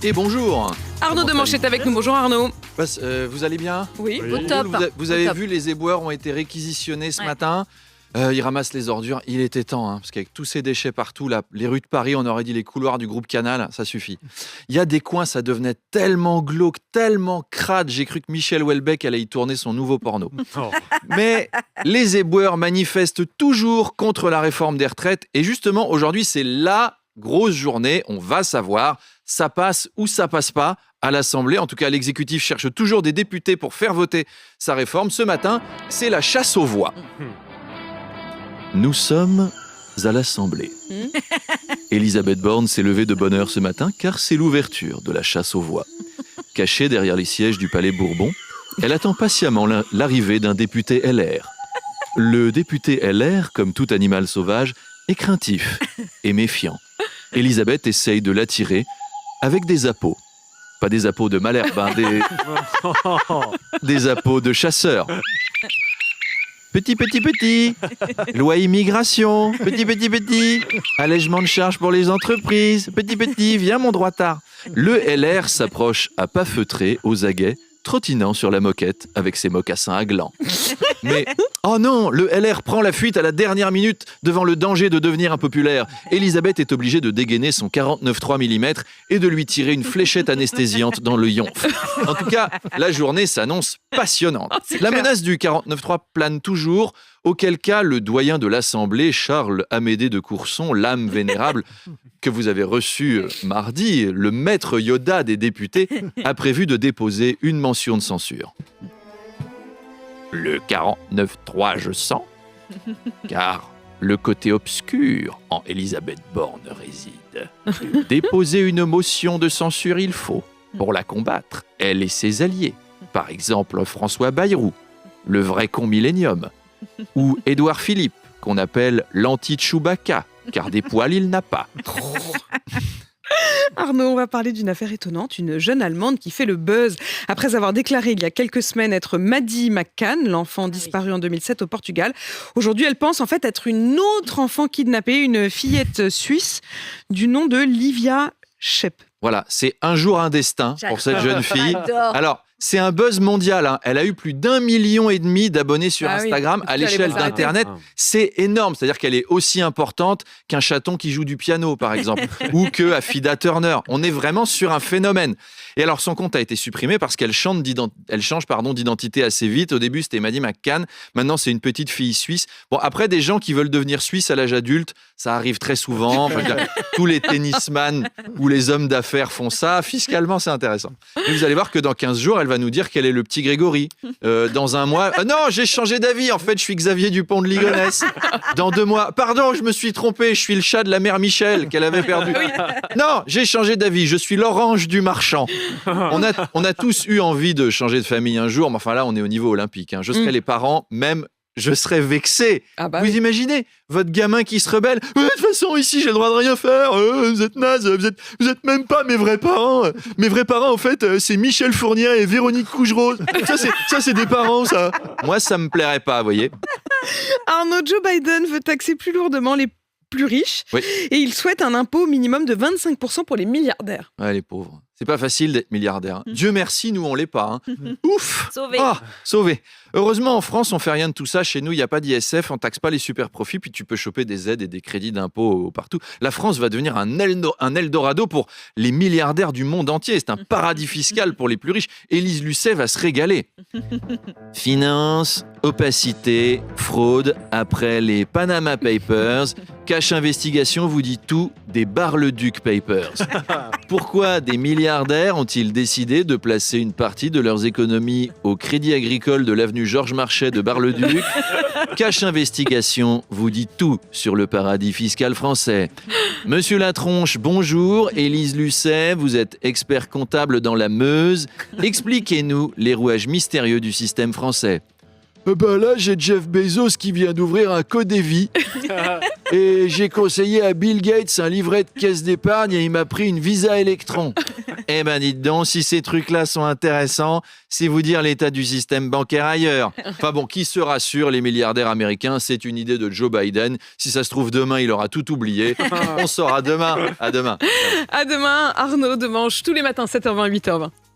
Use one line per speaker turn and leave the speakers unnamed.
Et bonjour.
Arnaud
Comment
de Manche est avec nous. Bonjour Arnaud.
Vous allez bien?
Oui,
Oui.
au top.
Vous avez vu, les éboueurs ont été réquisitionnés ce matin. Ils ramassent les ordures. Il était temps, parce qu'avec tous ces déchets partout, là, les rues de Paris, on aurait dit les couloirs du groupe Canal, ça suffit. Il y a des coins, ça devenait tellement glauque, tellement crade, j'ai cru que Michel Houellebecq allait y tourner son nouveau porno.
Oh.
Mais les éboueurs manifestent toujours contre la réforme des retraites. Et justement, aujourd'hui, c'est la grosse journée. On va savoir, ça passe ou ça passe pas à l'Assemblée. En tout cas, l'exécutif cherche toujours des députés pour faire voter sa réforme. Ce matin, c'est la chasse aux voix. Nous sommes à l'Assemblée. Elisabeth Borne s'est levée de bonne heure ce matin car c'est l'ouverture de la chasse aux voix. Cachée derrière les sièges du Palais Bourbon, elle attend patiemment l'arrivée d'un député LR. Le député LR, comme tout animal sauvage, est craintif et méfiant. Elisabeth essaye de l'attirer avec des appos. Pas des appos de Malherbe, des appos de chasseurs. Petit, petit, petit. Loi immigration. Petit, petit, petit. Allègement de charges pour les entreprises. Petit, petit. Viens, mon droitard. Le LR s'approche à pas feutrés, aux aguets, trottinant sur la moquette avec ses mocassins à glands. Mais, oh non, le LR prend la fuite à la dernière minute devant le danger de devenir impopulaire. Elisabeth est obligée de dégainer son 49,3 mm et de lui tirer une fléchette anesthésiante dans le yonf. En tout cas, la journée s'annonce passionnante. La menace du 49,3 plane toujours, auquel cas le doyen de l'Assemblée, Charles-Amédée de Courson, l'âme vénérable, que vous avez reçu mardi, le maître Yoda des députés, a prévu de déposer une motion de censure. Le 49.3, je sens, car le côté obscur en Elisabeth Borne réside. Déposer une motion de censure, il faut, pour la combattre, elle et ses alliés. Par exemple, François Bayrou, le vrai con millénium, ou Édouard Philippe, qu'on appelle l'anti-Chewbacca, car des poils, il n'a pas.
Arnaud, on va parler d'une affaire étonnante, une jeune Allemande qui fait le buzz. Après avoir déclaré il y a quelques semaines être Maddie McCann, l'enfant disparu en 2007 au Portugal, aujourd'hui elle pense en fait être une autre enfant kidnappée, une fillette suisse du nom de Livia Schepp.
Voilà, c'est un jour un destin pour cette jeune fille. Alors, c'est un buzz mondial. Elle a eu plus d'1,5 million d'abonnés sur Instagram à l'échelle d'Internet. C'est énorme. C'est-à-dire qu'elle est aussi importante qu'un chaton qui joue du piano, par exemple, ou que Affida Turner. On est vraiment sur un phénomène. Et alors, son compte a été supprimé parce qu'elle change d'identité assez vite. Au début, c'était Maddie McCann. Maintenant, c'est une petite fille suisse. Bon, après, des gens qui veulent devenir suisses à l'âge adulte, ça arrive très souvent. Enfin, tous les tennisman ou les hommes d'affaires font ça. Fiscalement, c'est intéressant. Et vous allez voir que dans 15 jours, elle va nous dire qu'elle est le petit Grégory. Dans un mois, non, j'ai changé d'avis. En fait, je suis Xavier Dupont de Ligonnès. Dans 2 mois, pardon, je me suis trompé. Je suis le chat de la mère Michel qu'elle avait perdu. Non, j'ai changé d'avis. Je suis l'orange du marchand. On a tous eu envie de changer de famille un jour, mais enfin là, on est au niveau olympique. Je serais les parents, même je serais vexé. Vous imaginez votre gamin qui se rebelle. De toute façon, ici, j'ai le droit de rien faire. Vous êtes nazes. Vous êtes même pas mes vrais parents. Mes vrais parents, en fait, c'est Michel Fournier et Véronique Cougerot. Ça, c'est des parents, ça. Moi, ça me plairait pas, vous voyez.
Arnaud, Joe Biden veut taxer plus lourdement les plus riches et il souhaite un impôt minimum de 25% pour les milliardaires.
Ouais, les pauvres. C'est pas facile d'être milliardaire. Dieu merci, nous, on l'est pas. Ouf. Sauvé. Heureusement, en France, on fait rien de tout ça. Chez nous, il n'y a pas d'ISF, on taxe pas les super profits, puis tu peux choper des aides et des crédits d'impôt partout. La France va devenir un Eldorado pour les milliardaires du monde entier. C'est un paradis fiscal pour les plus riches. Élise Lucet va se régaler. Finance, opacité, fraude, après les Panama Papers, Cash Investigation vous dit tout des Bar-le-Duc Papers. Pourquoi des milliardaires ont-ils décidé de placer une partie de leurs économies au Crédit Agricole de l'avenue Georges Marchais de Bar-le-Duc? Cash Investigation vous dit tout sur le paradis fiscal français. Monsieur Latronche, bonjour. Élise Lucet, vous êtes expert comptable dans la Meuse. Expliquez-nous les rouages mystérieux du système français. Là, j'ai Jeff Bezos qui vient d'ouvrir un Codévi. Et j'ai conseillé à Bill Gates un livret de caisse d'épargne et il m'a pris une Visa Electron. Eh ben dites donc, si ces trucs-là sont intéressants, c'est vous dire l'état du système bancaire ailleurs. Enfin bon, qui se rassure, les milliardaires américains, c'est une idée de Joe Biden. Si ça se trouve demain, il aura tout oublié. On saura demain. À demain.
À demain, Arnaud, de Manche, tous les matins, 7h20, 8h20.